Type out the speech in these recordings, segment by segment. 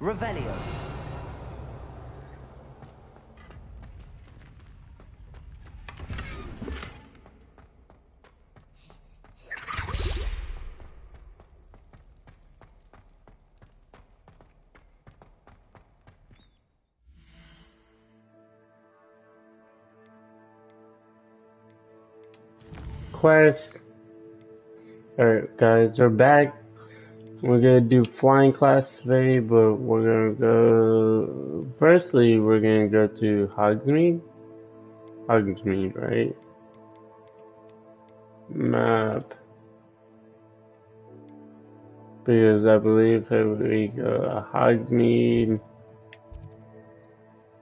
Revelio. Quest. Alright guys, we're back. We're gonna do flying class today, but we're gonna go... Firstly, we're gonna go to Hogsmeade. Hogsmeade, right? Map. Because I believe if we go to Hogsmeade...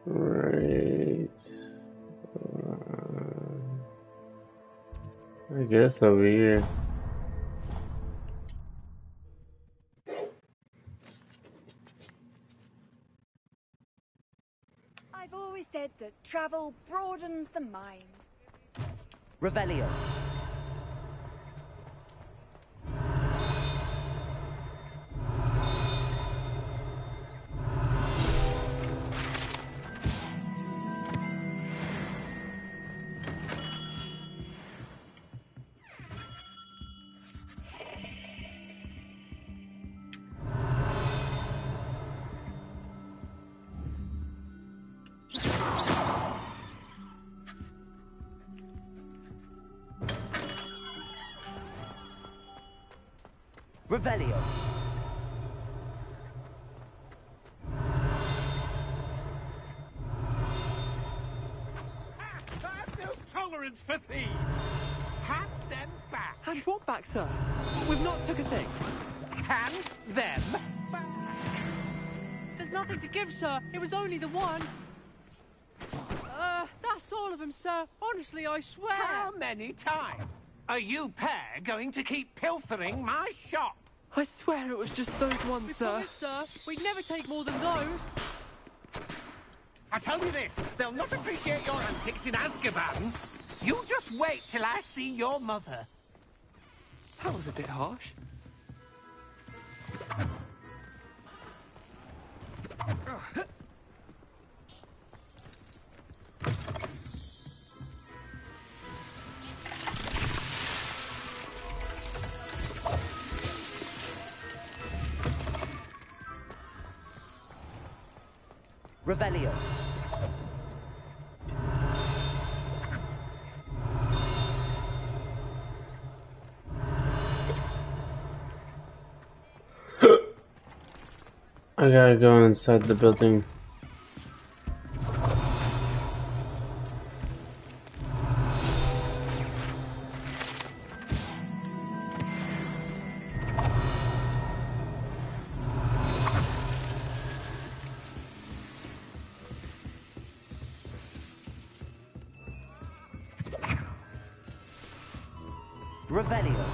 Right... I guess over here. I've always said that travel broadens the mind. Revelio. Revelio. I've no tolerance for thieves. Hand them back. Hand what back, sir? We've not took a thing. Hand them back. There's nothing to give, sir. It was only the one. That's all of them, sir. Honestly, I swear. How many times are you pair going to keep pilfering my shop? I swear it was just those ones, sir. Promise, sir. We'd never take more than those. I tell you this, they'll not appreciate your antics in Azkaban. You just wait till I see your mother. That was a bit harsh. Revelio. I gotta go inside the building. Revelio.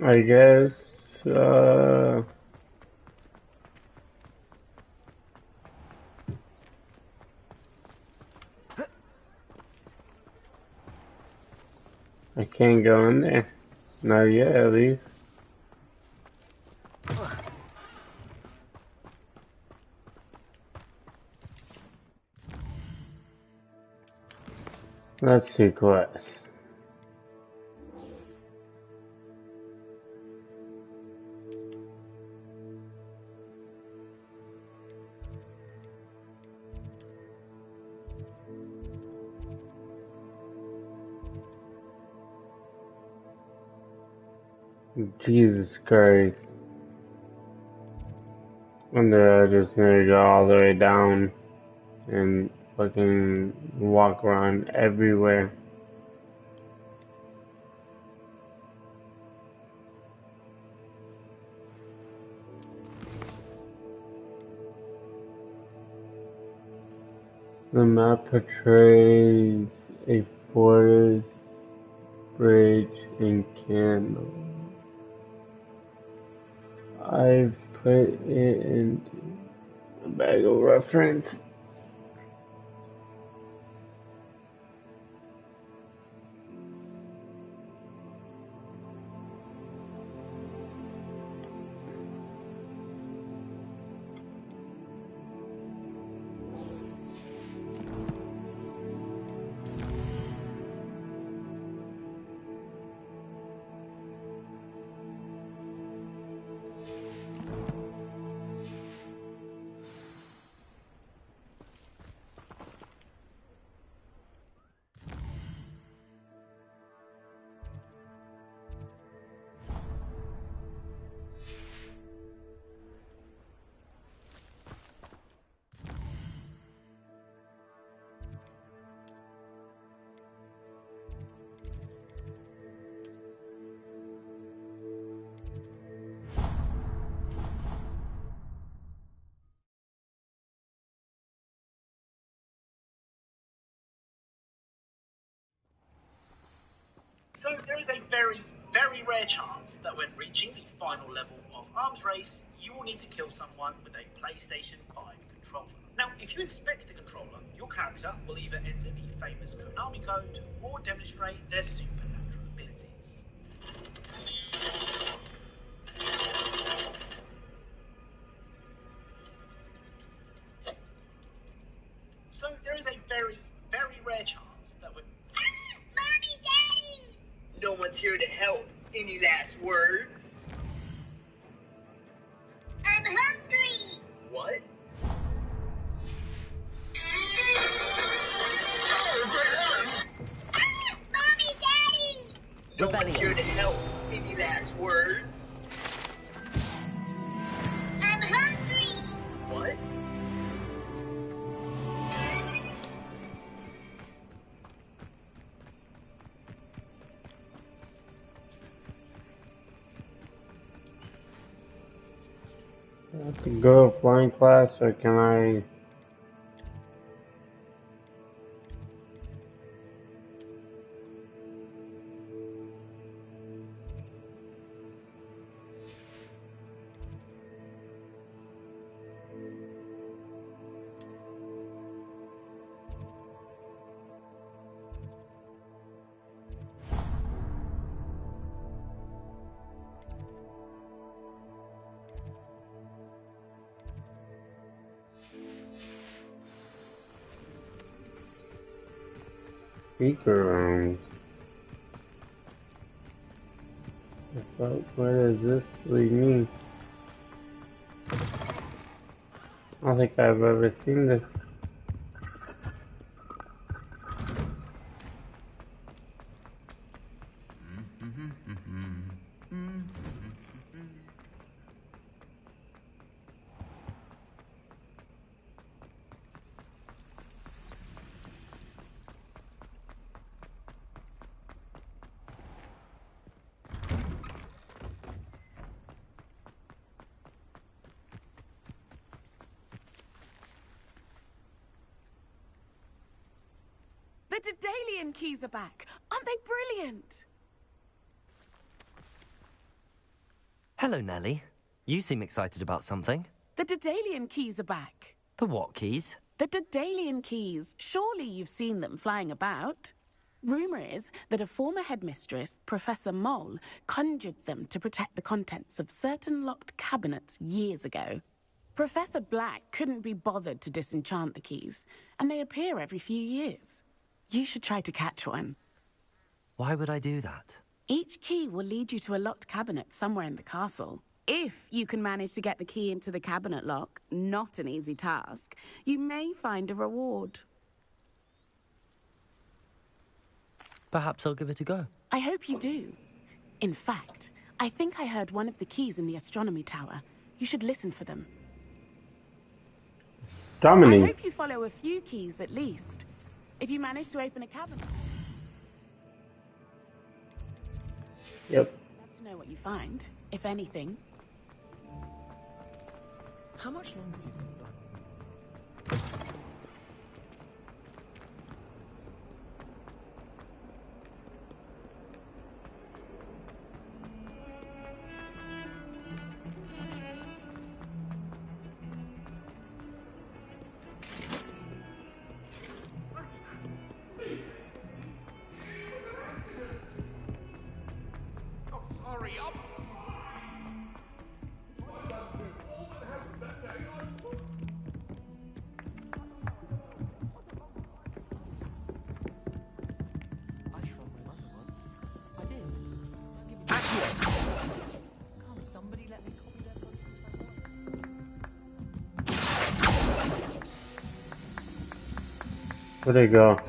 I guess, I can't go in there. Not yet, at least. Let's see quests. Jesus Christ. And then I just need to go all the way down and fucking walk around everywhere. The map portrays a forest, bridge, and candle. I've put it into a bag of reference. So there is a very, very rare chance that when reaching the final level of Arms Race, you will need to kill someone with a PlayStation 5 controller. Now, if you inspect the controller, your character will either enter the famous Konami code or demonstrate their supernatural abilities. So there is a very, very rare chance that when... Mommy, Daddy! No one's here to help. Any last words? I'm hungry! What? Mommy, Daddy! No one's here to help. Any last words? I'm hungry! What? I have to go to flying class, or can I? Speaker rooms. But where does this lead me? I don't think I've ever seen this. The Daedalian keys are back. Aren't they brilliant? Hello, Nellie. You seem excited about something. The Daedalian keys are back. The what keys? The Daedalian keys. Surely you've seen them flying about. Rumour is that a former headmistress, Professor Moll, conjured them to protect the contents of certain locked cabinets years ago. Professor Black couldn't be bothered to disenchant the keys, and they appear every few years. You should try to catch one. Why would I do that? Each key will lead you to a locked cabinet somewhere in the castle. If you can manage to get the key into the cabinet lock, not an easy task, you may find a reward. Perhaps I'll give it a go. I hope you do. In fact, I think I heard one of the keys in the astronomy tower. You should listen for them. Dominic. I hope you follow a few keys at least. If you manage to open a cabinet... Yep. Love to know what you find, if anything. How much longer do you think? Where'd they go?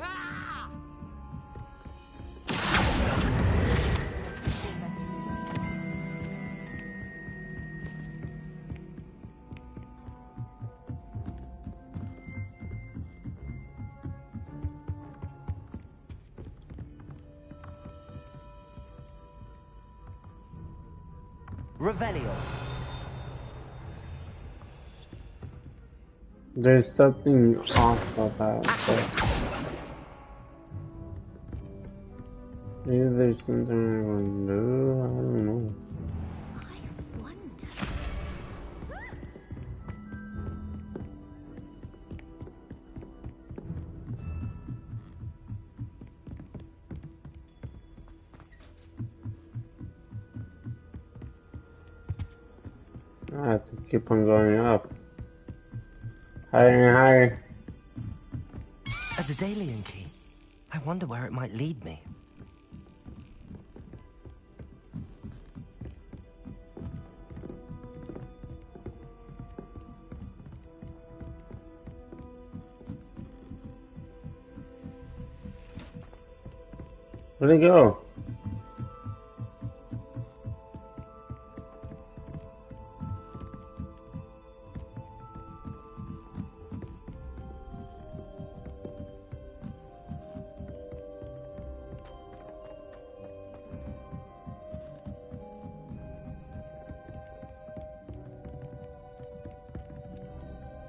Revelio. There's something off about that. Maybe there's something I want to do. I don't know. I wonder. I have to keep on going up. Higher and higher. A Daedalian key. I wonder where it might lead me. Where'd it go?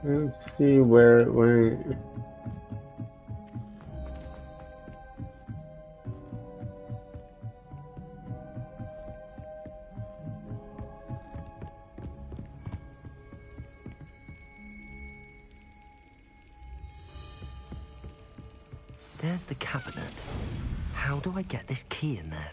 Let's see where it went. There's the cabinet. How do I get this key in there?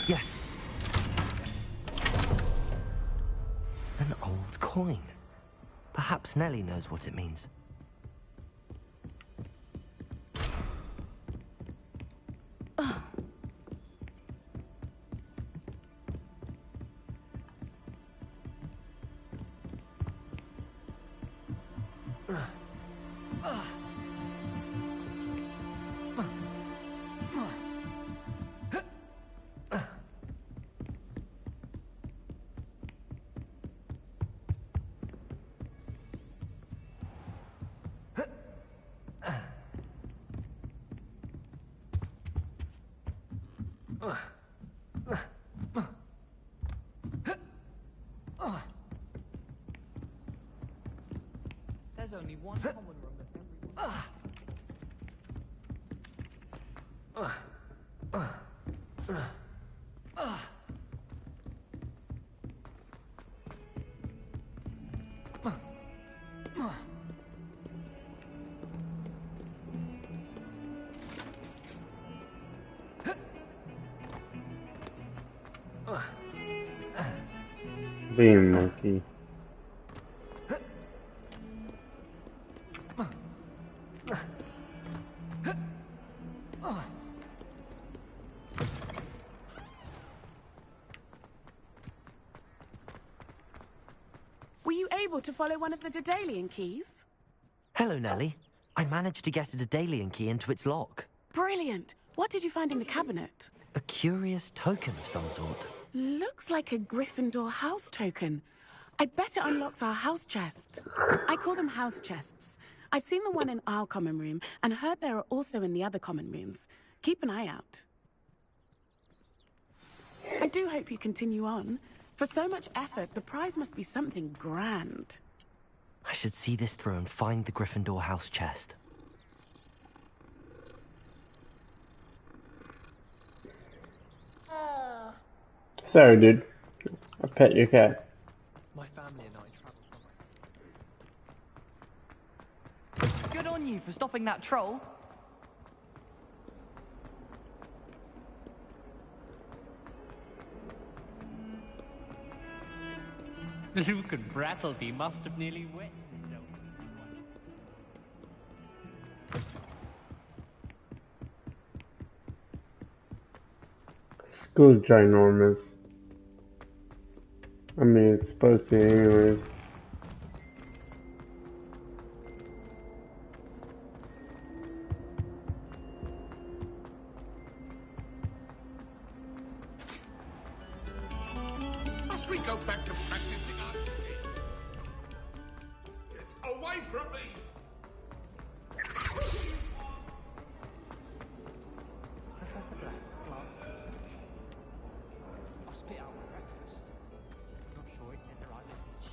Yes. An old coin. Perhaps Nellie knows what it means. There's only one common room that everyone... Being monkey. Were you able to follow one of the Daedalian keys? Hello, Nellie. I managed to get a Daedalian key into its lock. Brilliant. What did you find in the cabinet? A curious token of some sort. Looks like a Gryffindor house token. I bet it unlocks our house chest. I call them house chests. I've seen the one in our common room and heard there are also in the other common rooms. Keep an eye out. I do hope you continue on. For so much effort, the prize must be something grand. I should see this through and find the Gryffindor house chest. Sorry, dude. I pet your cat. My family and I travel. Good on you for stopping that troll. Luke and Brattleby must have nearly wet themselves. School's ginormous. I mean, it's supposed to be anyways. Must we go back to practicing our game? Get away from me! Professor Black, Clark. I spit out my breakfast. Not sure it sent the right message.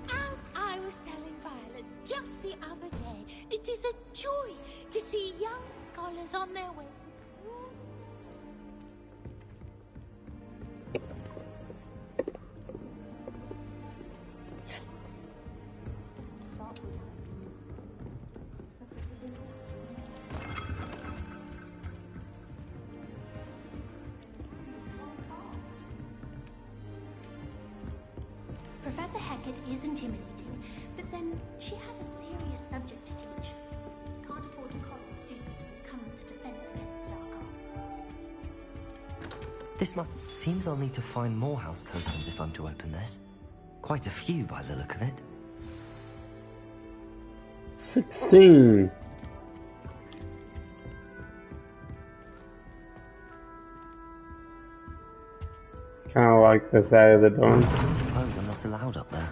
As I was telling Violet just the other day, it is a joy to see young scholars on their way. Professor Hackett is intimidating, but then she has a serious subject to teach. Can't afford to coddle students when it comes to defense against the dark arts. This seems I'll need to find more house tokens if I'm to open this. Quite a few by the look of it. 16. Kind of like the side of the dome. I suppose I'm not allowed up there.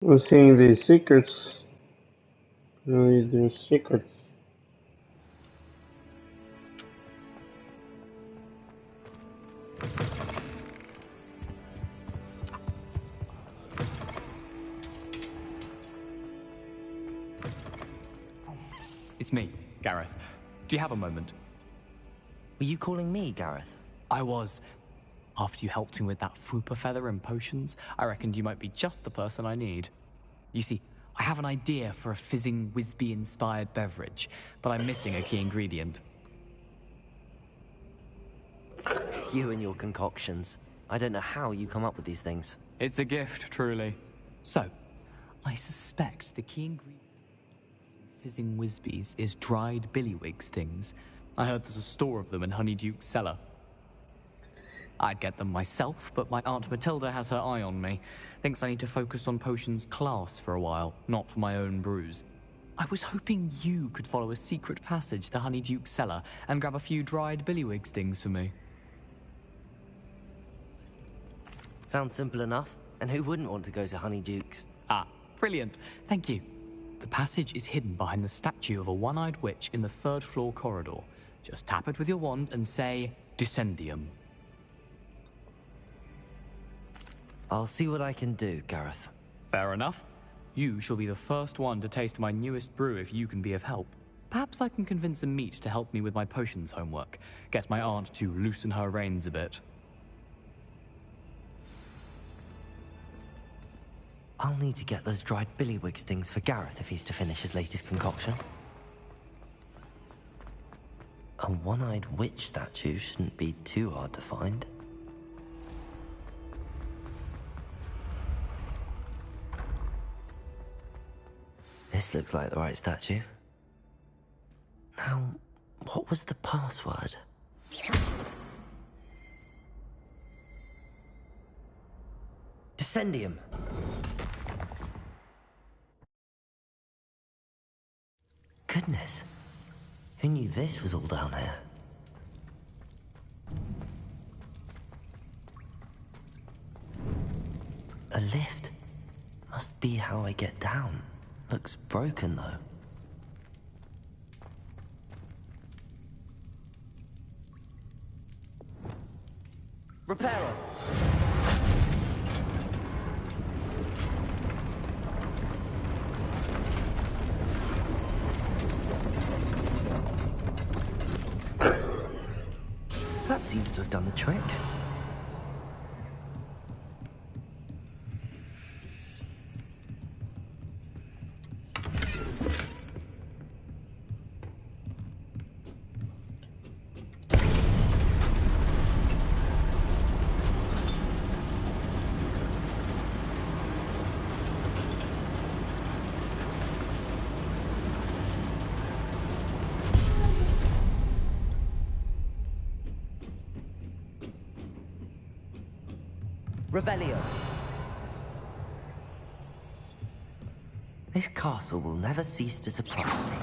We're seeing these secrets. Really, there's secrets. It's me, Gareth. Do you have a moment? Were you calling me, Gareth? I was. After you helped me with that Fupa feather and potions, I reckoned you might be just the person I need. You see, I have an idea for a fizzing Whizbee-inspired beverage, but I'm missing a key ingredient. You and your concoctions. I don't know how you come up with these things. It's a gift, truly. So, I suspect the key ingredient in fizzing Whizbees is dried billywig stings. I heard there's a store of them in Honeyduke's cellar. I'd get them myself, but my Aunt Matilda has her eye on me. Thinks I need to focus on potions class for a while, not for my own brews. I was hoping you could follow a secret passage to Honeyduke's cellar and grab a few dried billywig stings for me. Sounds simple enough. And who wouldn't want to go to Honeyduke's? Ah, brilliant. Thank you. The passage is hidden behind the statue of a one-eyed witch in the third floor corridor. Just tap it with your wand and say, Descendium. I'll see what I can do, Gareth. Fair enough. You shall be the first one to taste my newest brew if you can be of help. Perhaps I can convince a meat to help me with my potions homework. Get my aunt to loosen her reins a bit. I'll need to get those dried billywig stings for Gareth if he's to finish his latest concoction. A one-eyed witch statue shouldn't be too hard to find. This looks like the right statue. Now, what was the password? Descendium! Goodness, who knew this was all down here? A lift. Must be how I get down. Looks broken, though. Reparo! That seems to have done the trick. Revelio. This castle will never cease to surprise me.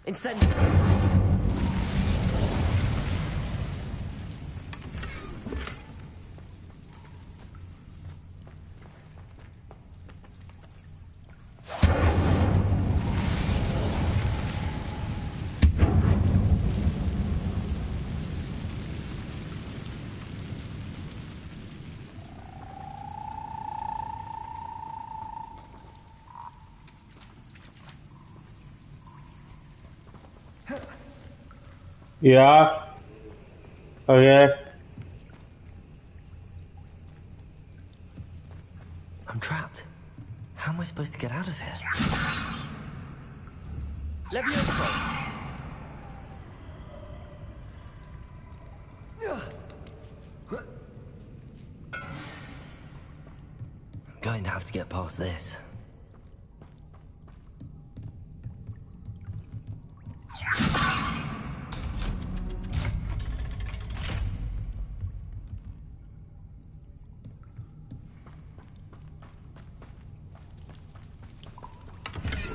Incendiary! Yeah. Okay. I'm trapped. How am I supposed to get out of here? Levioso! going to have to get past this.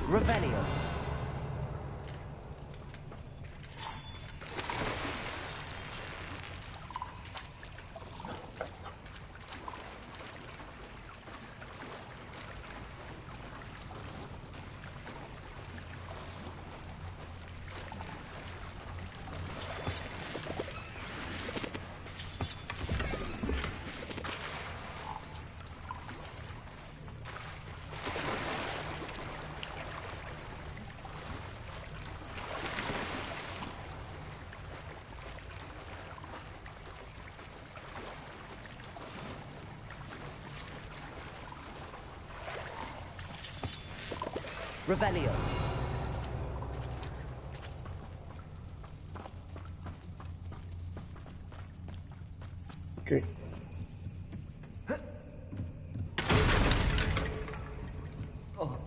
Revelio. Revelio. Okay. Oh.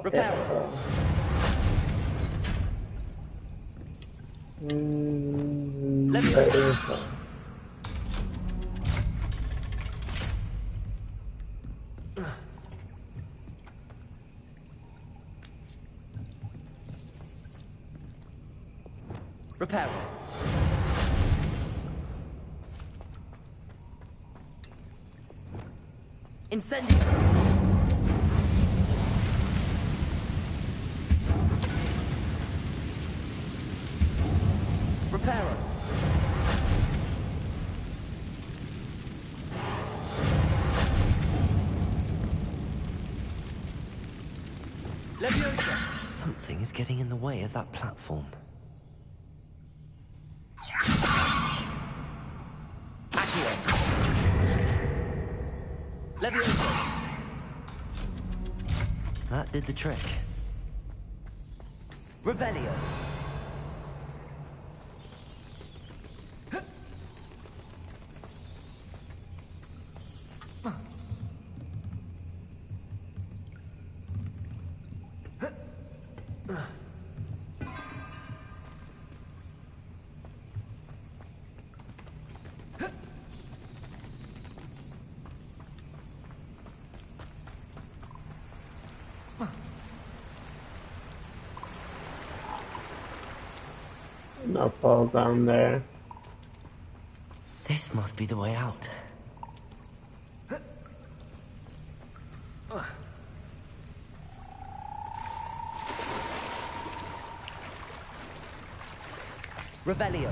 Repair. Repair. Incendio. Reparo. Leviosa. Something is getting in the way of that platform. Accio. Leviosa. That did the trick. Revelio. No fall down there. This must be the way out. Revelio.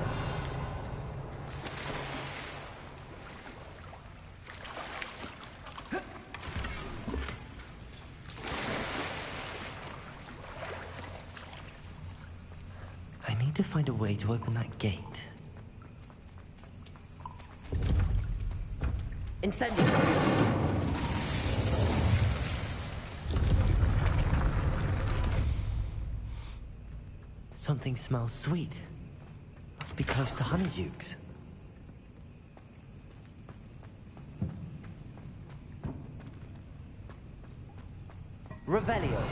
I need to find a way to open that gate. Incendio. Something smells sweet. Must be close to Honeydukes. Revelio.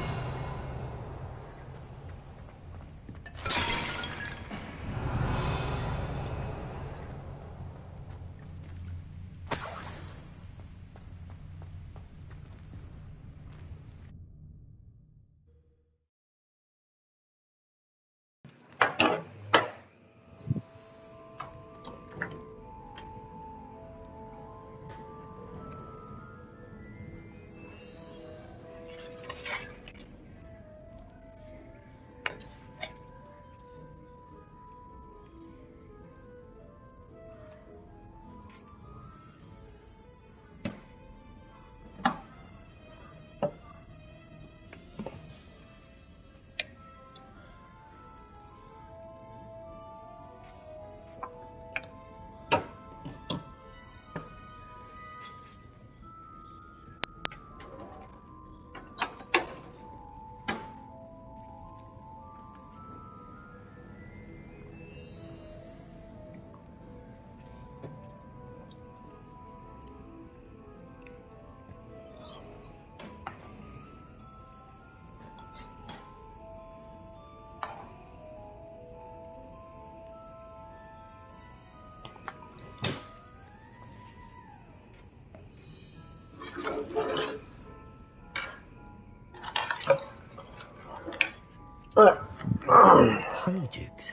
Honeydukes.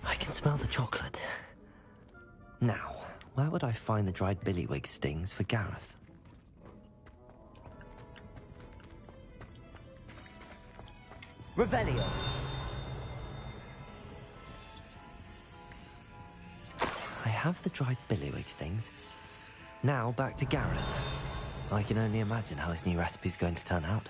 I can smell the chocolate. Now, where would I find the dried billywig stings for Gareth? Revelio! I have the dried billywig stings. Now back to Gareth. I can only imagine how his new recipe's going to turn out.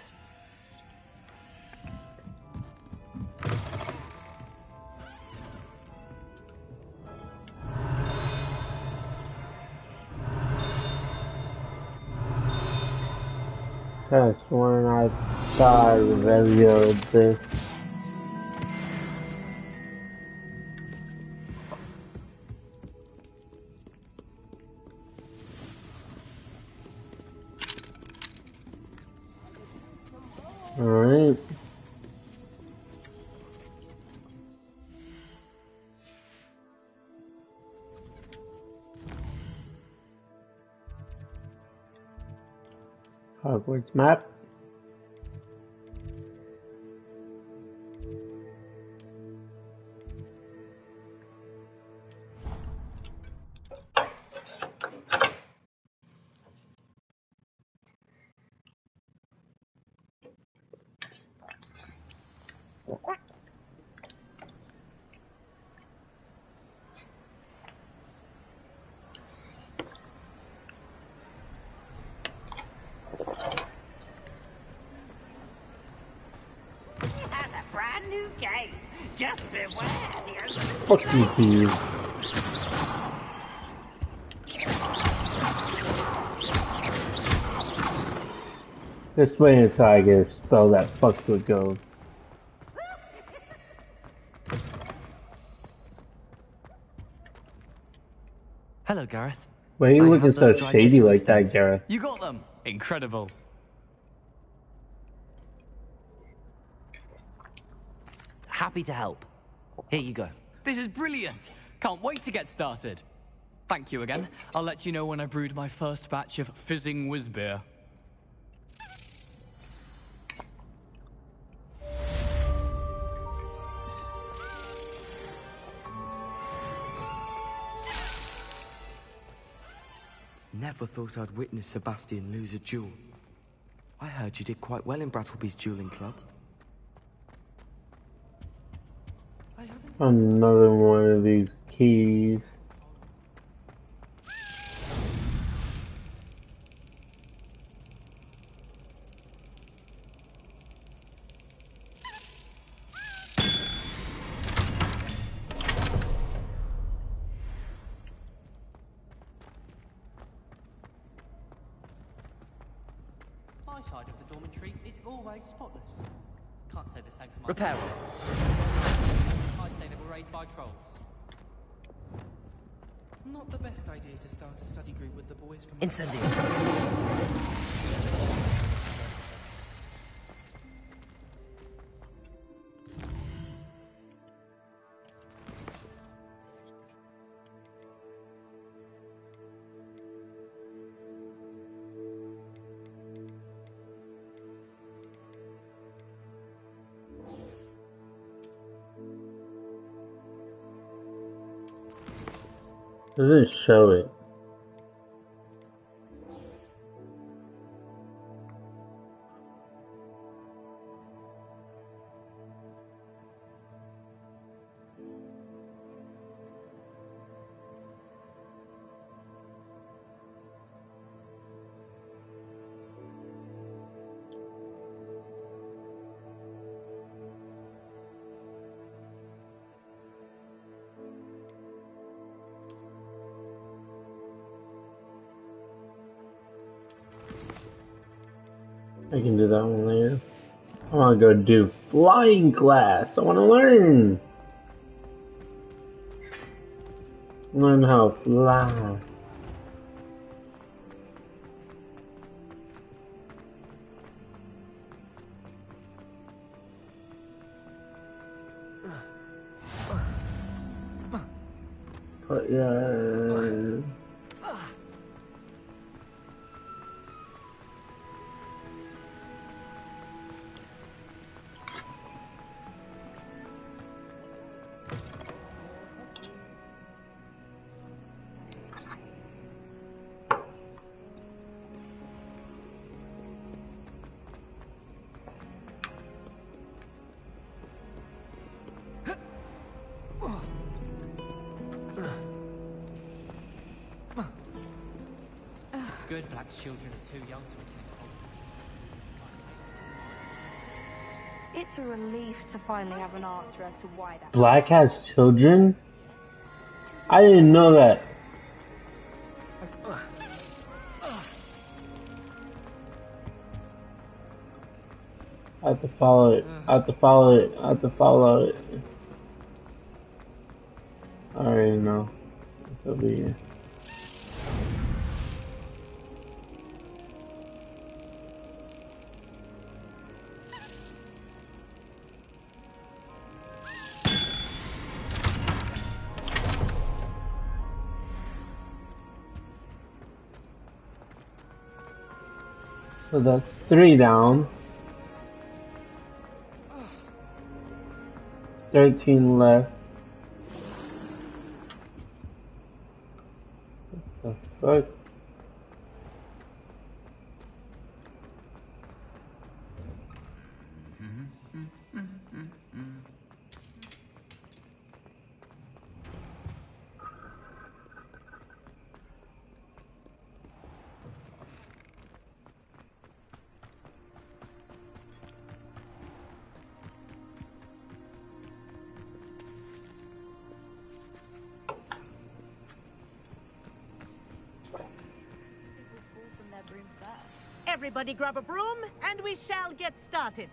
That's when I thought I revealed this. Alright. Hogwarts map. Has a brand new game. Just beware the open. Fuck you, Pete. Just wait until I get a spell that fucks with ghosts. Hello, Gareth. Why are you I looking have so those dried shady billywig like that, stings. Gareth? You got them! Incredible. Happy to help. Here you go. This is brilliant! Can't wait to get started. Thank you again. I'll let you know when I brewed my first batch of fizzing whizbeer. Never thought I'd witness Sebastian lose a duel. I heard you did quite well in Brattleby's dueling club. Another one of these keys. My side of the dormitory is always spotless. Can't say the same for my... Repair. I'd say they were raised by trolls. Not the best idea to start a study group with the boys from... Incendio. Doesn't show it. I can do that one later. I want to go do flying class. I want to learn. Learn how to fly. But yeah. good. Black's children are too young to attend Hogwarts. It's a relief to finally have an answer as to why that. Black has children? I didn't know that. I have to follow it. I have to follow it. I have to follow it. I already know. It's over here. So that's 3 down. 13 left. What the fuck? Everybody grab a broom, and we shall get started.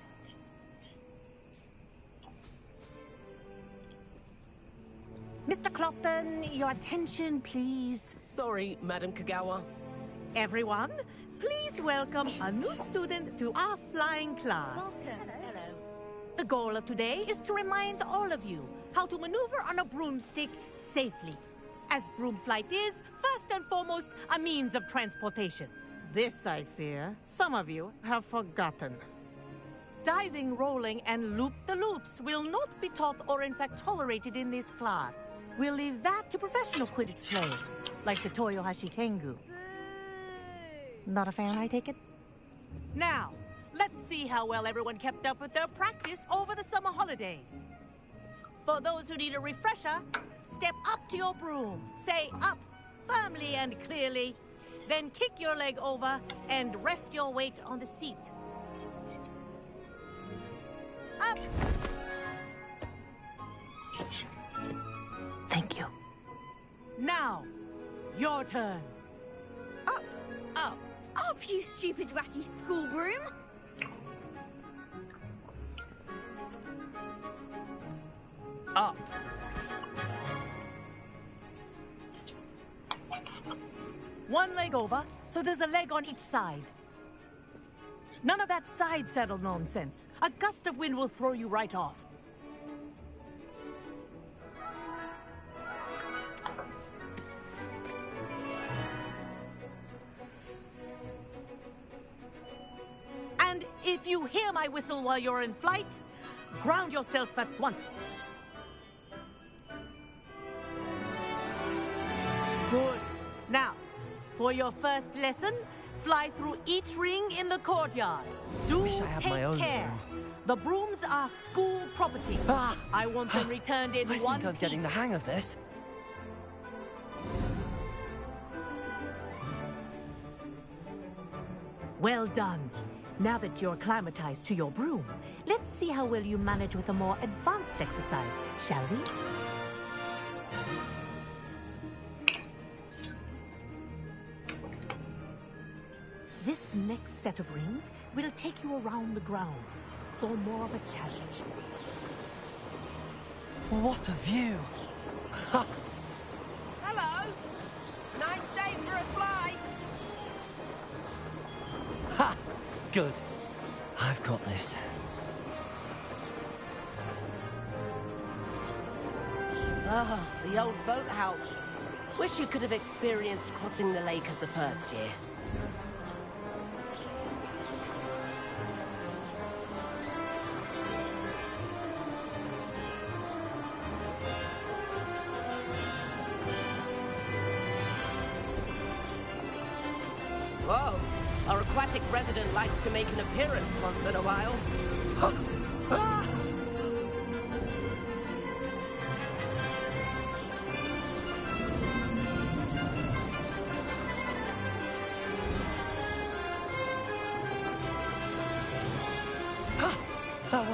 Mr. Clopton, your attention, please. Sorry, Madam Kagawa. Everyone, please welcome a new student to our flying class. Welcome. Hello. The goal of today is to remind all of you how to maneuver on a broomstick safely, as broom flight is, first and foremost, a means of transportation. This, I fear, some of you have forgotten. Diving, rolling, and loop-the-loops will not be taught or in fact tolerated in this class. We'll leave that to professional Quidditch players, like the Toyohashi Tengu. Not a fan, I take it? Now, let's see how well everyone kept up with their practice over the summer holidays. For those who need a refresher, step up to your broom, say up firmly and clearly, then kick your leg over and rest your weight on the seat. Up! Thank you. Now, your turn. Up! Up! Up, you stupid ratty school broom! Up. One leg over, so there's a leg on each side. None of that side saddle nonsense. A gust of wind will throw you right off. And if you hear my whistle while you're in flight, ground yourself at once. Good. Now, for your first lesson, fly through each ring in the courtyard. Do Wish I had take my own care. The brooms are school property. I want them returned in one I think I'm getting the hang of this. Well done. Now that you're acclimatized to your broom, let's see how well you manage with a more advanced exercise, shall we? This next set of rings will take you around the grounds for more of a challenge. What a view! Hello. Nice day for a flight. Ha! Good. I've got this. Ah, the old boathouse. Wish you could have experienced crossing the lake as the first year. Whoa! Our aquatic resident likes to make an appearance once in a while.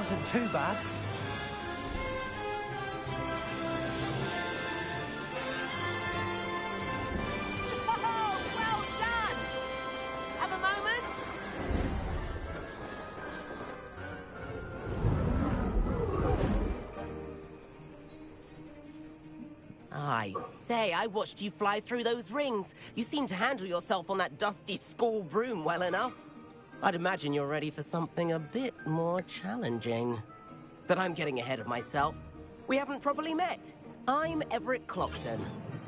wasn't too bad. Oh, well done! Have a moment? I say, I watched you fly through those rings. You seem to handle yourself on that dusty school broom well enough. I'd imagine you're ready for something a bit more challenging. But I'm getting ahead of myself. We haven't properly met. I'm Everett Clockton.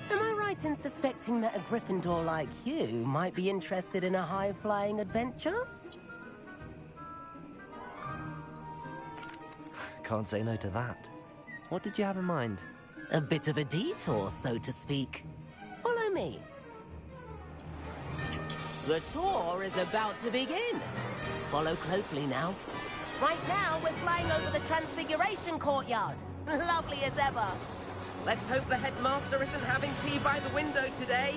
Am I right in suspecting that a Gryffindor like you might be interested in a high-flying adventure? Can't say no to that. What did you have in mind? A bit of a detour, so to speak. Follow me. The tour is about to begin. Follow closely now. Right now, we're flying over the Transfiguration Courtyard. Lovely as ever. Let's hope the headmaster isn't having tea by the window today.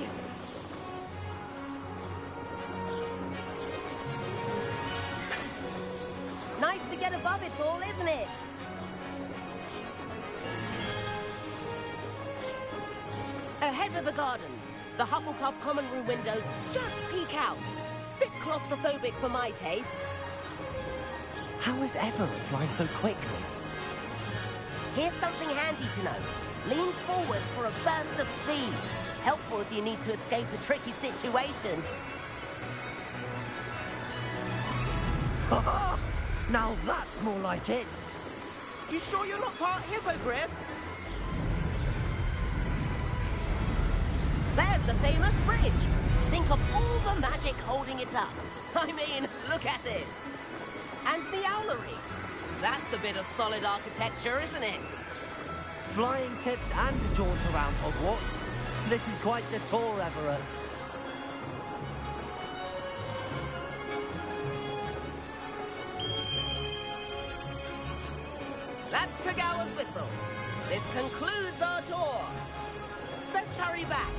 Nice to get above it all, isn't it? Ahead of the gardens, the Hufflepuff common room windows just peek out. Bit claustrophobic for my taste. How is Everett flying so quickly? Here's something handy to know. Lean forward for a burst of speed. Helpful if you need to escape a tricky situation. Now that's more like it. You sure you're not part hippogriff? There's the famous bridge. Think of all the magic holding it up. I mean, look at it. And the owlery. That's a bit of solid architecture, isn't it? Flying tips and a jaunt around Hogwarts. This is quite the tour, Everett. That's Kagawa's whistle. This concludes our tour. Best hurry back.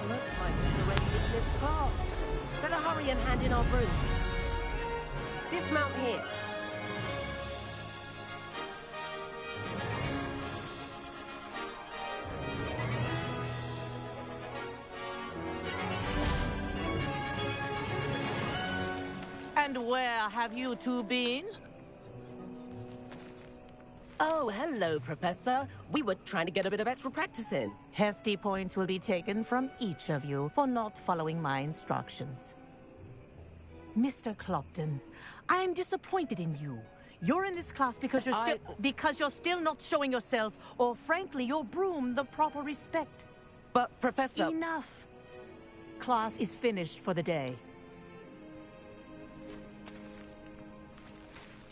Looks like we've already dismissed class. Better hurry and hand in our brooms. Dismount here. And where have you two been? Oh, hello, Professor. We were trying to get a bit of extra practice in. Hefty points will be taken from each of you for not following my instructions. Mr. Clopton, I am disappointed in you. You're in this class because you're still not showing yourself, or frankly, your broom the proper respect. But, Professor... Enough. Class is finished for the day.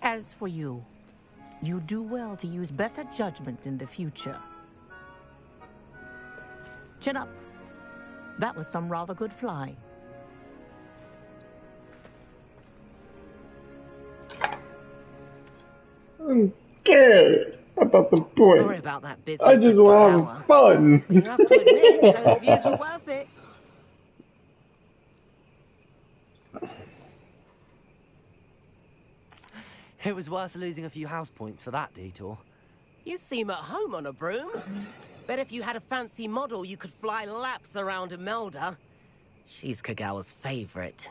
As for you, you do well to use better judgment in the future. Chin up. That was some rather good flying. I'm scared about the point. Sorry about that business. I just want to have fun. You have to admit, those views were worth it. It was worth losing a few house points for that detour. You seem at home on a broom. Bet if you had a fancy model, you could fly laps around Imelda. She's Kagawa's favorite.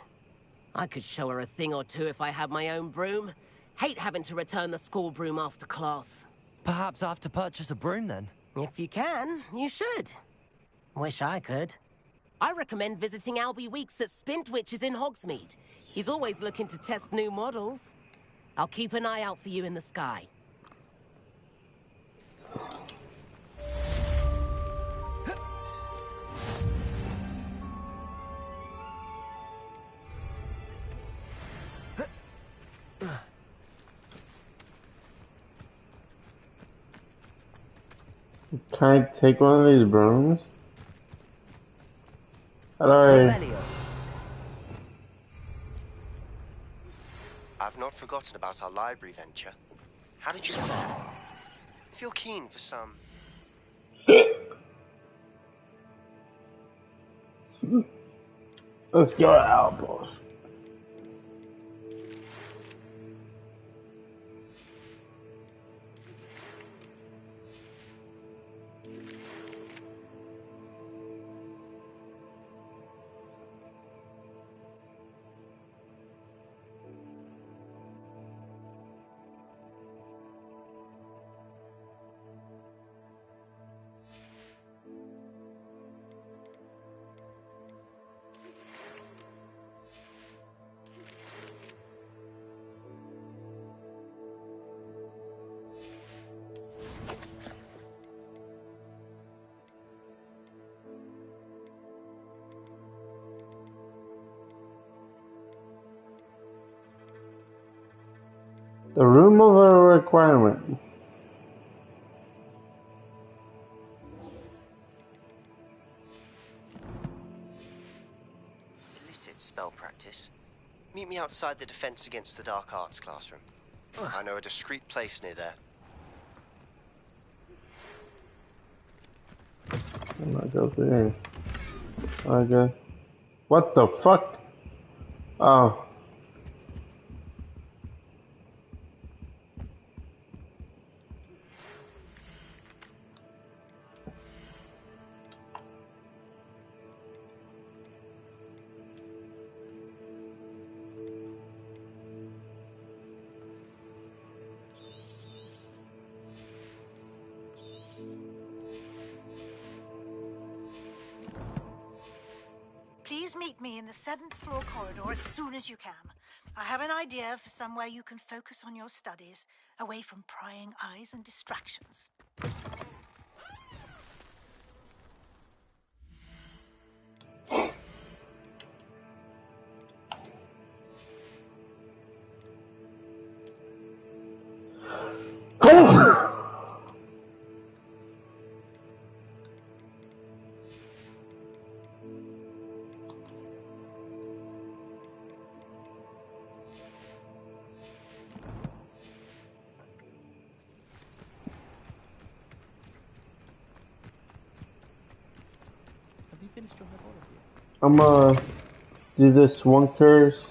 I could show her a thing or two if I had my own broom. Hate having to return the school broom after class. Perhaps I have to purchase a broom then? If you can, you should. Wish I could. I recommend visiting Albie Weeks at Spintwitches in Hogsmeade. He's always looking to test new models. I'll keep an eye out for you in the sky. Can I take one of these brooms? Hello. I've not forgotten about our library venture. How did you fare? If you're keen for some... Let's go Outpost. The room of a requirement. Illicit spell practice. Meet me outside the Defense Against the Dark Arts classroom. I know a discreet place near there. I'm not go there. I guess. What the fuck? Oh. Please meet me in the 7th floor corridor as soon as you can. I have an idea for somewhere you can focus on your studies, away from prying eyes and distractions. I'm do this one curse.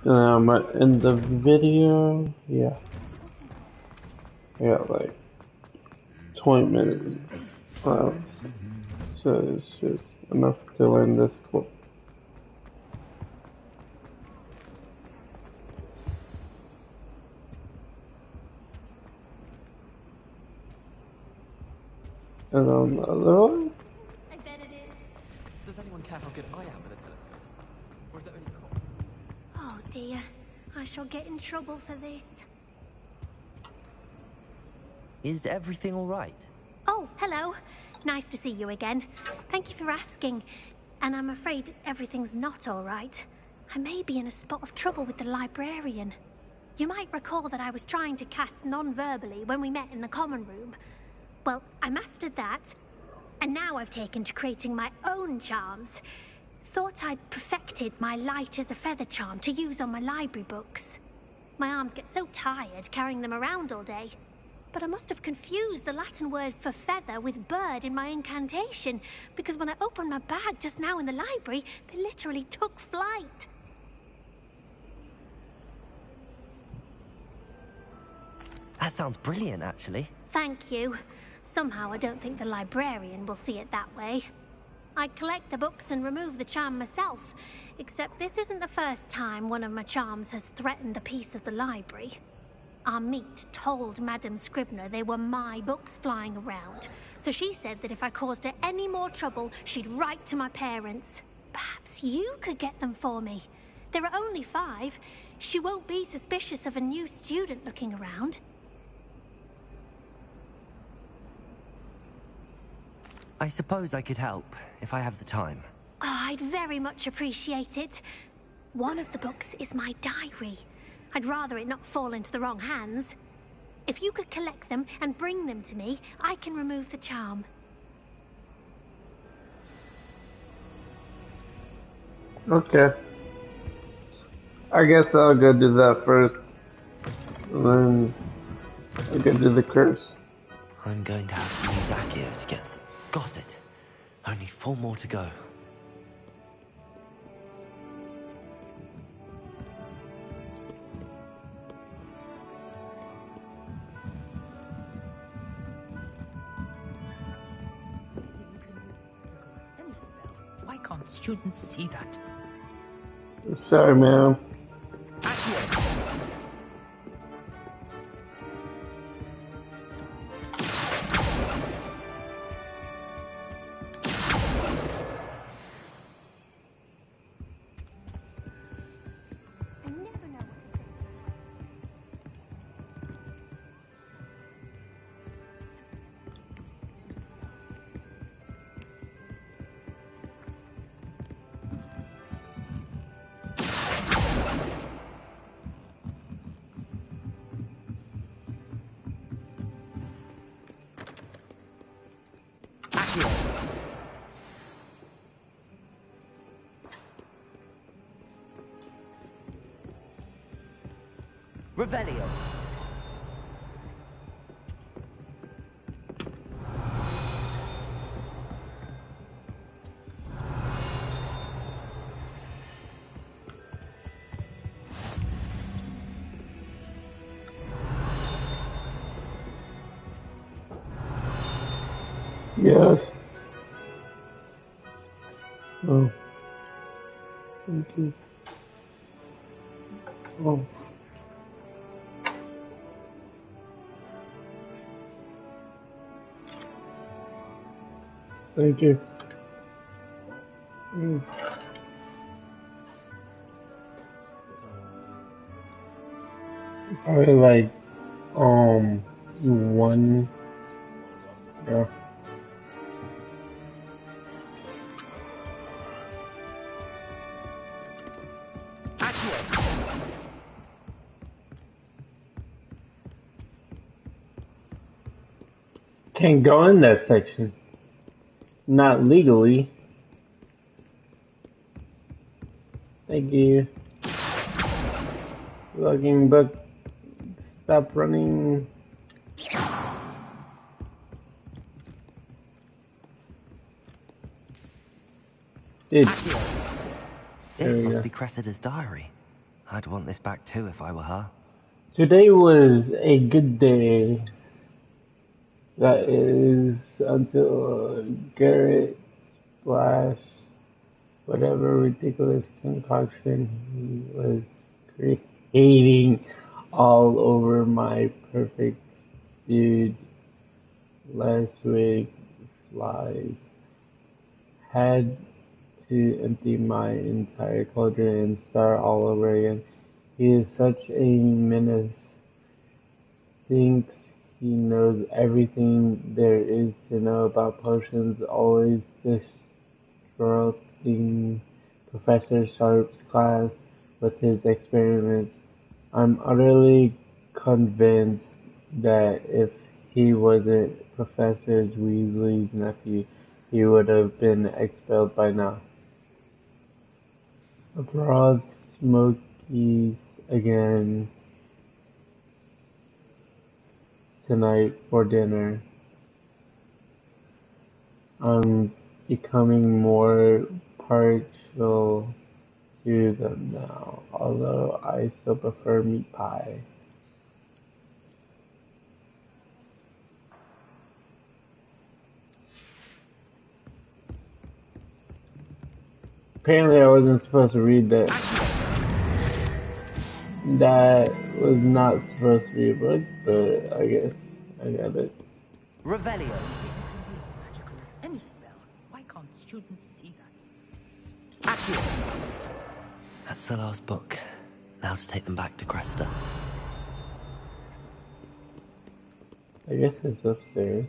And I'm at end of the video. Yeah. I got like 20 minutes. So it's just enough to learn this quote. And on the other one? I bet it is. Does anyone care how good I am with a telescope? Or is that only cool? Oh dear, I shall get in trouble for this. Is everything all right? Oh, hello. Nice to see you again. Thank you for asking. And I'm afraid everything's not all right. I may be in a spot of trouble with the librarian. You might recall that I was trying to cast non-verbally when we met in the common room. Well, I mastered that, and now I've taken to creating my own charms. Thought I'd perfected my light as a feather charm to use on my library books. My arms get so tired carrying them around all day. But I must have confused the Latin word for feather with bird in my incantation, because when I opened my bag just now in the library, they literally took flight. That sounds brilliant, actually. Thank you. Somehow I don't think the librarian will see it that way. I collect the books and remove the charm myself, except this isn't the first time one of my charms has threatened the peace of the library. Our meet told Madame Scribner they were my books flying around, so she said that if I caused her any more trouble, she'd write to my parents. Perhaps you could get them for me. There are only 5. She won't be suspicious of a new student looking around. I suppose I could help, if I have the time. Oh, I'd very much appreciate it. One of the books is my diary. I'd rather it not fall into the wrong hands. If you could collect them and bring them to me, I can remove the charm. Okay. I guess I'll go do that first. And then I'll go do the curse. I'm going to have to use Accio to get to them. Got it. Only 4 more to go. Why can't students see that? Sorry, ma'am. Revelio. Yes. Oh. Thank you. Oh. Thank you. Probably like, one, yeah. Can't go in that section. Not legally. Thank you. Logging book. Stop running. Dude. This must be Cressida's diary. I'd want this back too if I were her. Today was a good day. That is until Garrett Splash, whatever ridiculous concoction he was creating all over my perfect dude last week. Flies. Had to empty my entire cauldron and start all over again. He is such a menace. Thinks he knows everything there is to know about potions, always disrupting Professor Sharp's class with his experiments. I'm utterly convinced that if he wasn't Professor Weasley's nephew, he would have been expelled by now. Abroad Smokies again tonight for dinner. I'm becoming more partial to them now, although I still prefer meat pie. Apparently I wasn't supposed to read that. That was not supposed to be a book, but I guess I got it. Revelio. Magical as any spell. Why can't students see that? That's the last book. Now to take them back to Cressida. I guess it's upstairs.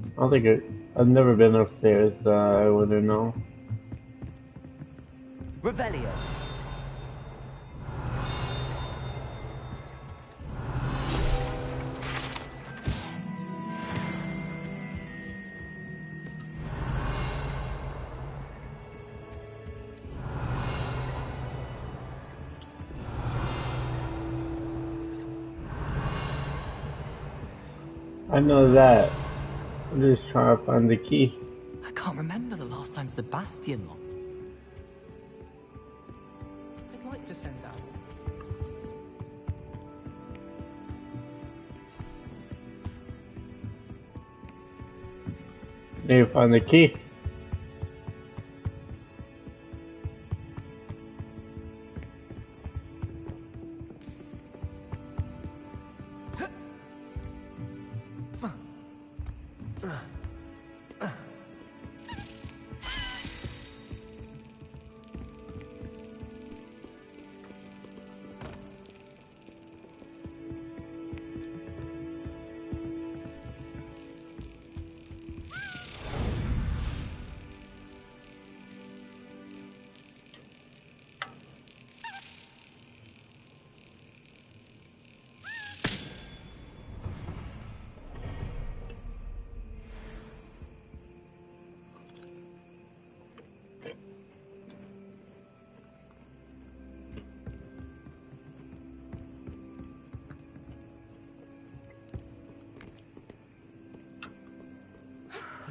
I don't think I've never been upstairs, I wouldn't know. Revelio. I know that. Just try to find the key. I can't remember the last time Sebastian locked. I'd like to send out. Need to find the key.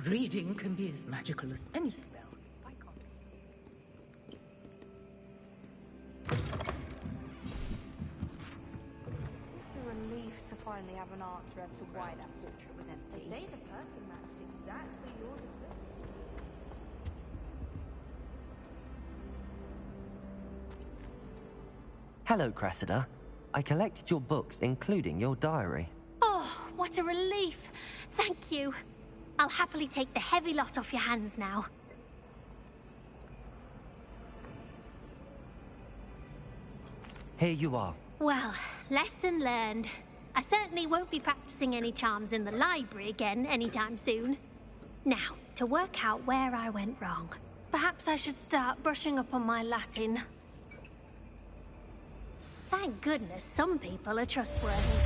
Reading can be as magical as any spell. It's a relief to finally have an answer as to why that portrait was empty. They say the person matched exactly your description. Hello, Cressida. I collected your books, including your diary. Oh, what a relief. Thank you. I'll happily take the heavy lot off your hands now. Here you are. Well, lesson learned. I certainly won't be practicing any charms in the library again anytime soon. Now, to work out where I went wrong. Perhaps I should start brushing up on my Latin. Thank goodness some people are trustworthy.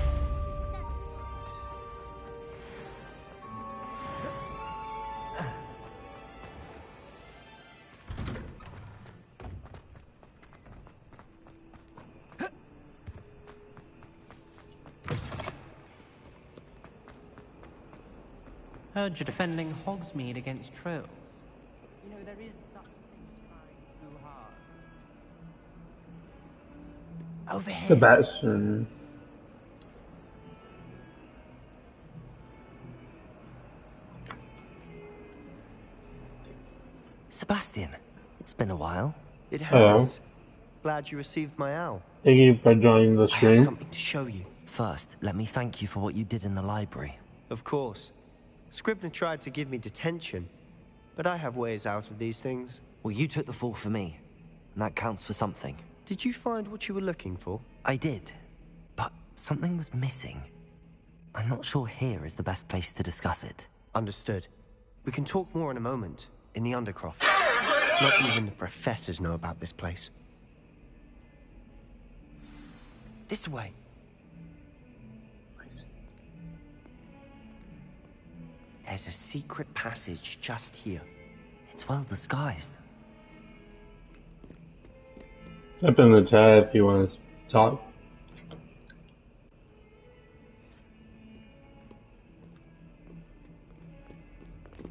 Heard you're defending Hogsmeade against trolls. You know, there is something trying too hard. Over here. Sebastian. Sebastian, it's been a while. It has. Glad you received my owl. Thank you for joining the I have stream. something to show you. First, let me thank you for what you did in the library. Of course. Scribner tried to give me detention, but I have ways out of these things. Well, you took the fall for me, and that counts for something. Did you find what you were looking for? I did, but something was missing. I'm not sure here is the best place to discuss it. Understood. We can talk more in a moment, in the Undercroft. Not even the professors know about this place. This way. There's a secret passage just here. It's well disguised. Type in the chat if you want to talk.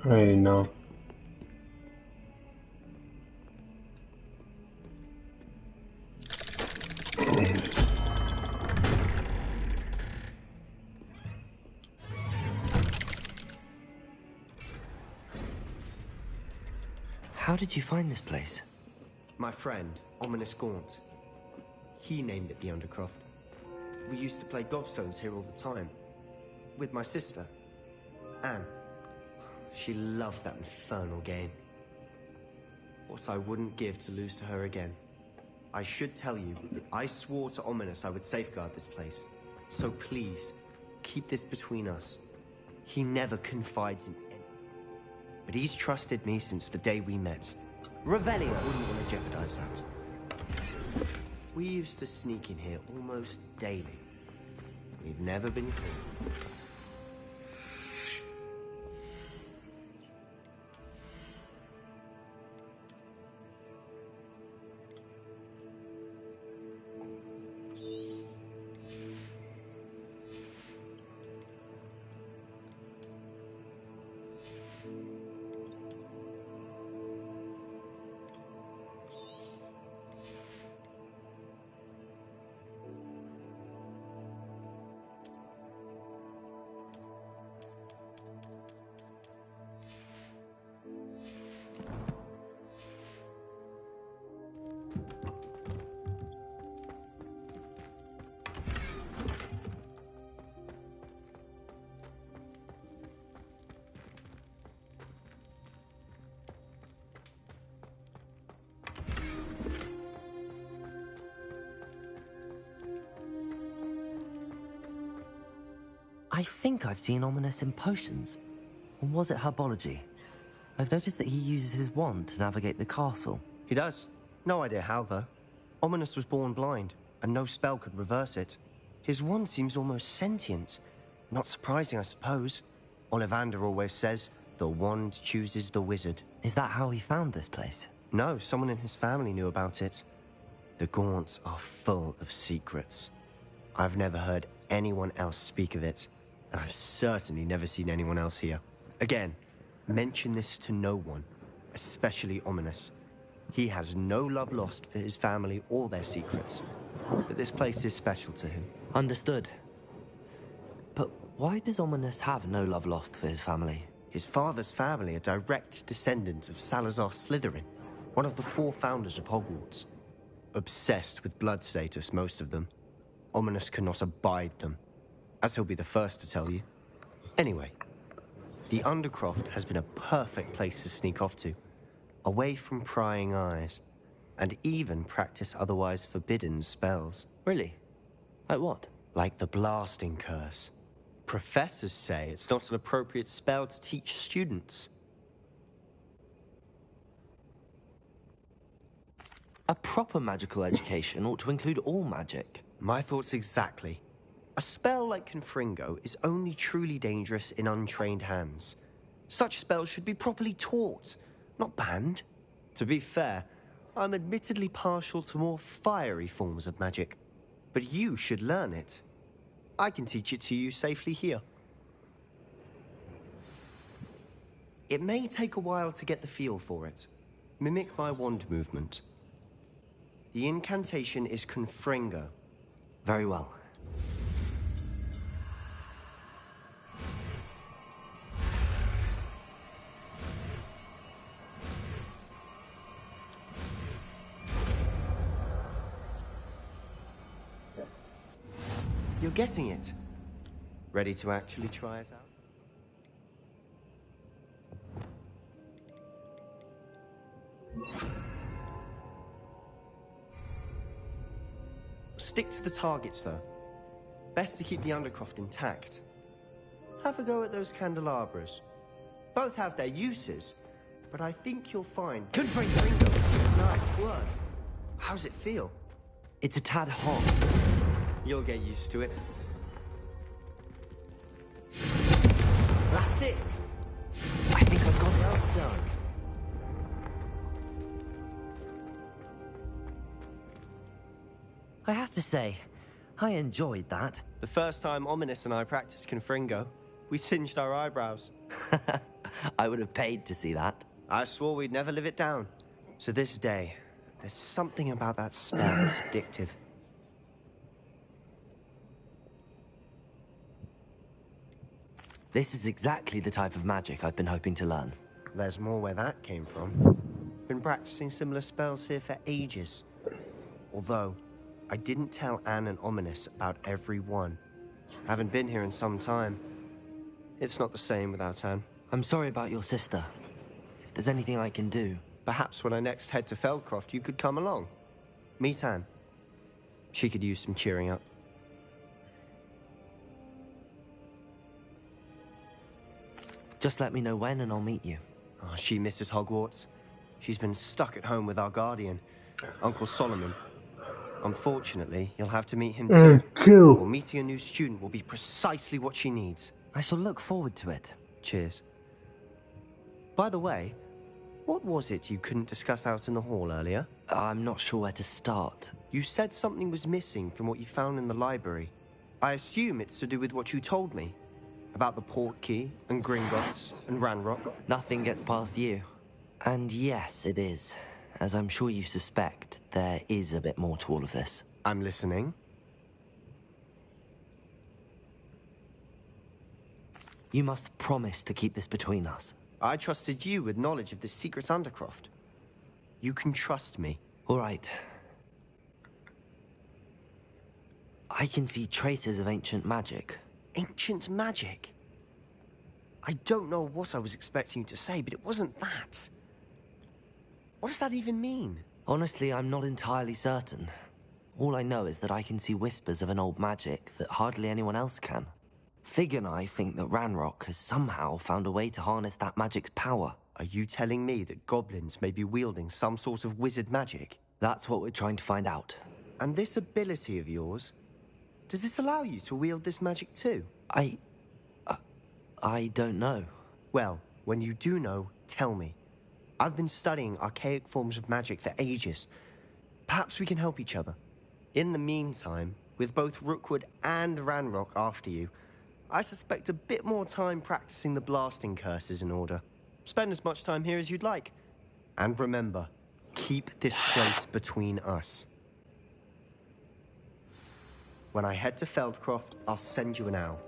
I know. How did you find this place? My friend, Ominous Gaunt. He named it the Undercroft. We used to play gobstones here all the time. With my sister, Anne. She loved that infernal game. What I wouldn't give to lose to her again. I should tell you, I swore to Ominous I would safeguard this place. So please, keep this between us. He never confides in anyone. But he's trusted me since the day we met. Revelio. I wouldn't want to jeopardize that. We used to sneak in here almost daily. We've never been caught. I think I've seen Ominous in potions. Or was it herbology? I've noticed that he uses his wand to navigate the castle. He does. No idea how, though. Ominous was born blind, and no spell could reverse it. His wand seems almost sentient. Not surprising, I suppose. Ollivander always says, the wand chooses the wizard. Is that how he found this place? No, someone in his family knew about it. The Gaunts are full of secrets. I've never heard anyone else speak of it, and I've certainly never seen anyone else here. Again, mention this to no one, especially Ominous. He has no love lost for his family or their secrets, but this place is special to him. Understood. But why does Ominous have no love lost for his family? His father's family are direct descendants of Salazar Slytherin, one of the 4 founders of Hogwarts. Obsessed with blood status, most of them. Ominous cannot abide them, as he'll be the first to tell you. Anyway, the Undercroft has been a perfect place to sneak off to, away from prying eyes, and even practice otherwise forbidden spells. Really? Like what? Like the Blasting Curse. Professors say it's not an appropriate spell to teach students. A proper magical education ought to include all magic. My thoughts exactly. A spell like Confringo is only truly dangerous in untrained hands. Such spells should be properly taught, not banned. To be fair, I'm admittedly partial to more fiery forms of magic. But you should learn it. I can teach it to you safely here. It may take a while to get the feel for it. Mimic my wand movement. The incantation is Confringo. Very well. You're getting it. Ready to actually try it out? Stick to the targets, though. Best to keep the Undercroft intact. Have a go at those candelabras. Both have their uses, but I think you'll find... Confringo! Nice work. How's it feel? It's a tad hot. You'll get used to it. That's it! I think I've got it well done. I have to say, I enjoyed that. The first time Ominous and I practiced Confringo, we singed our eyebrows. I would have paid to see that. I swore we'd never live it down. To this day, there's something about that spell that's addictive. This is exactly the type of magic I've been hoping to learn. There's more where that came from. Been practicing similar spells here for ages. Although, I didn't tell Anne and Ominous about every one. Haven't been here in some time. It's not the same without Anne. I'm sorry about your sister. If there's anything I can do... Perhaps when I next head to Feldcroft, you could come along. Meet Anne. She could use some cheering up. Just let me know when and I'll meet you. Oh, she misses Hogwarts. She's been stuck at home with our guardian, Uncle Solomon. Unfortunately, you'll have to meet him too. Or meeting a new student will be precisely what she needs. I shall look forward to it. Cheers. By the way, what was it you couldn't discuss out in the hall earlier? I'm not sure where to start. You said something was missing from what you found in the library. I assume it's to do with what you told me. About the Portkey, and Gringotts, and Ranrock. Nothing gets past you. And yes, it is. As I'm sure you suspect, there is a bit more to all of this. I'm listening. You must promise to keep this between us. I trusted you with knowledge of the secret Undercroft. You can trust me. All right. I can see traces of ancient magic. Ancient magic? I don't know what I was expecting you to say, but it wasn't that. What does that even mean? Honestly, I'm not entirely certain. All I know is that I can see whispers of an old magic that hardly anyone else can. Fig and I think that Ranrock has somehow found a way to harness that magic's power. Are you telling me that goblins may be wielding some sort of wizard magic? That's what we're trying to find out. And this ability of yours, does it allow you to wield this magic too? I don't know. Well, when you do know, tell me. I've been studying archaic forms of magic for ages. Perhaps we can help each other. In the meantime, with both Rookwood and Ranrock after you, I suspect a bit more time practicing the blasting curse is in order. Spend as much time here as you'd like. And remember, keep this place between us. When I head to Feldcroft, I'll send you an owl.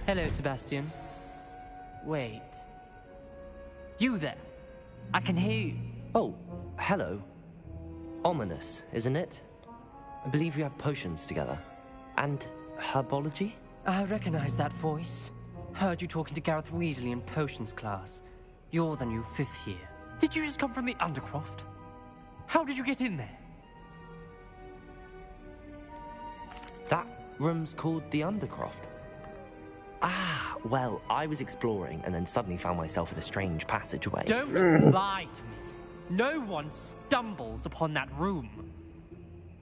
Hello, Sebastian. Wait. You there? I can hear you. Oh, hello. Ominous, isn't it? I believe we have potions together. And herbology? I recognize that voice. Heard you talking to Gareth Weasley in potions class. You're the new 5th year. Did you just come from the Undercroft? How did you get in there? That room's called the Undercroft. Ah, well, I was exploring and then suddenly found myself in a strange passageway. Don't lie to me. No one stumbles upon that room.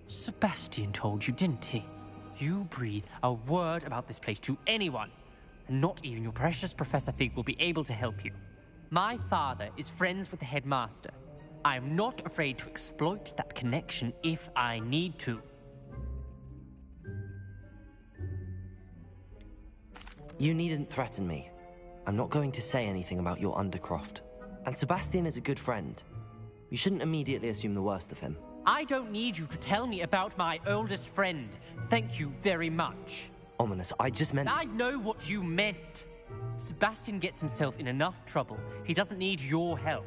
Sebastian told you, didn't he? You breathe a word about this place to anyone, and not even your precious Professor Fig will be able to help you. My father is friends with the headmaster. I am not afraid to exploit that connection if I need to. You needn't threaten me. I'm not going to say anything about your Undercroft. And Sebastian is a good friend. You shouldn't immediately assume the worst of him. I don't need you to tell me about my oldest friend. Thank you very much. Ominous, I just meant... I know what you meant. Sebastian gets himself in enough trouble. He doesn't need your help.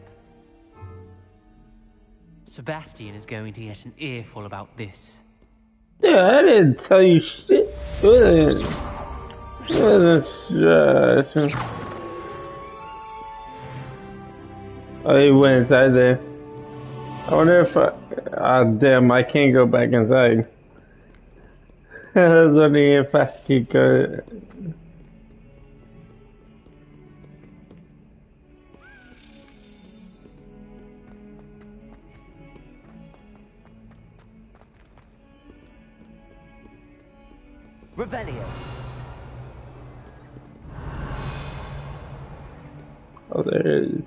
Sebastian is going to get an earful about this. Yeah, I didn't tell you shit. Oh, he went inside there. I wonder if ah, damn, I can't go back inside. I was wondering if I could go. Revelio. Oh, there it is.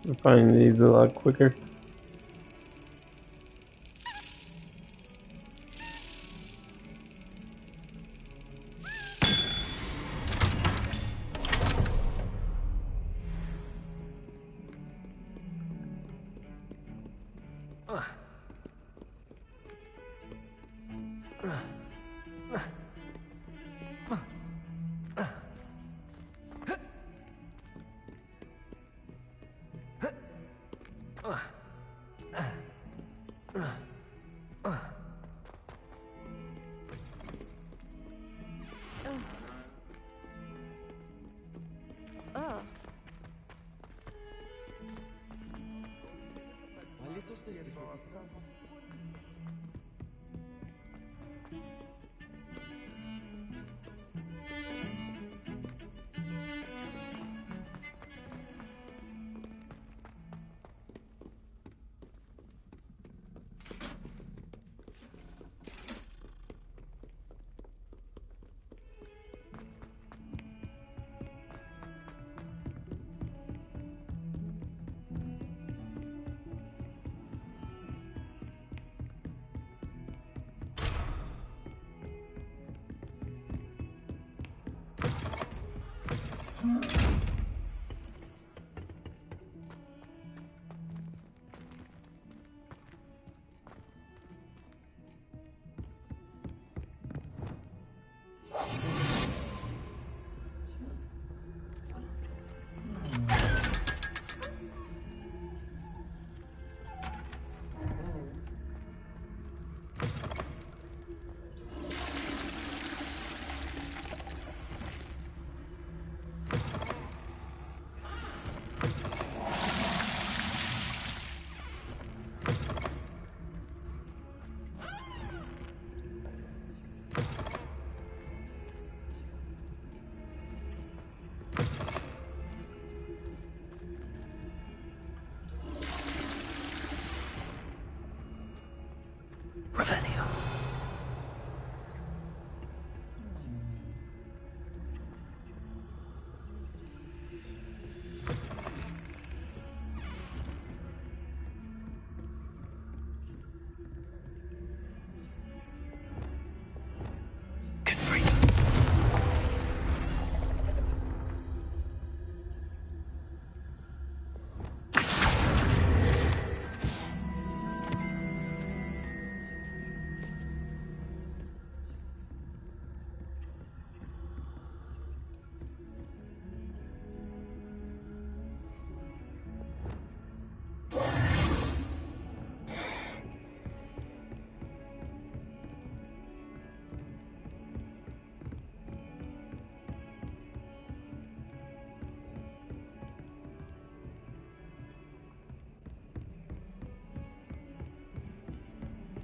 I find these a lot quicker. Revelio.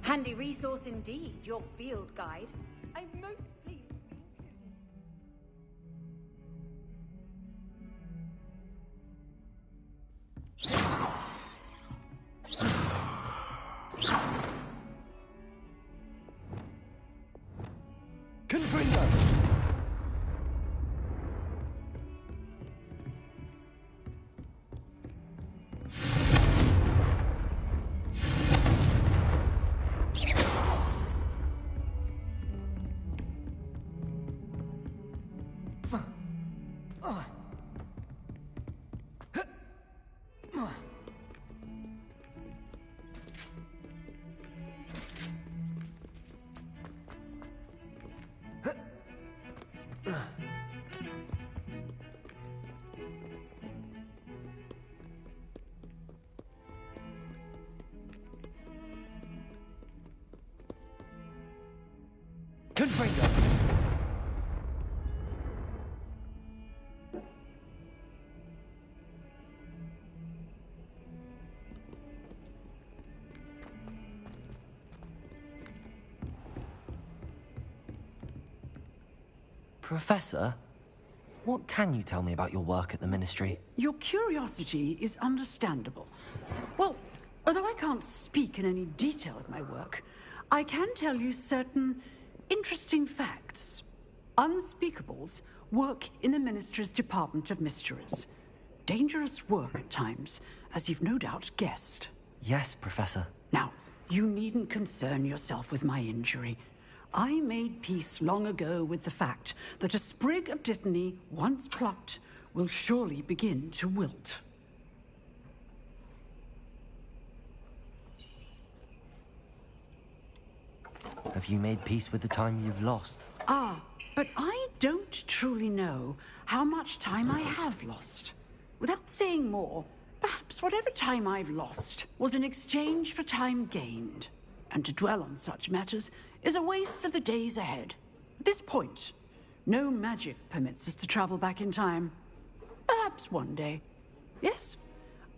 Handy resource indeed, your field guide. I'm most pleased to be Confringo! Confringo! Professor, what can you tell me about your work at the Ministry? Your curiosity is understandable. Well, although I can't speak in any detail of my work, I can tell you certain interesting facts. Unspeakables work in the Ministry's Department of Mysteries. Dangerous work at times, as you've no doubt guessed. Yes, Professor. Now, you needn't concern yourself with my injury. I made peace long ago with the fact that a sprig of dittany, once plucked, will surely begin to wilt. Have you made peace with the time you've lost? Ah, but I don't truly know how much time I have lost. Without saying more, perhaps whatever time I've lost was in exchange for time gained. And to dwell on such matters is a waste of the days ahead. At this point, no magic permits us to travel back in time. Perhaps one day. Yes,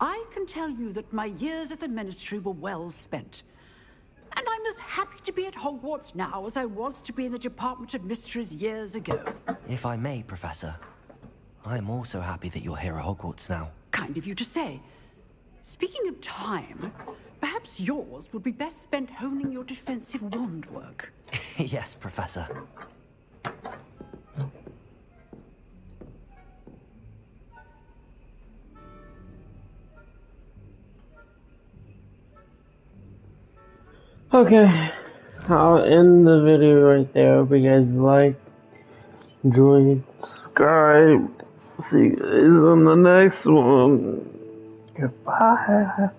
I can tell you that my years at the Ministry were well spent. And I'm as happy to be at Hogwarts now as I was to be in the Department of Mysteries years ago. If I may, Professor, I'm also happy that you're here at Hogwarts now. Kind of you to say. Speaking of time, perhaps yours would be best spent honing your defensive wand work. Yes, Professor. Okay, I'll end the video right there. Hope you guys like, enjoy, subscribe. See you guys on the next one. Goodbye.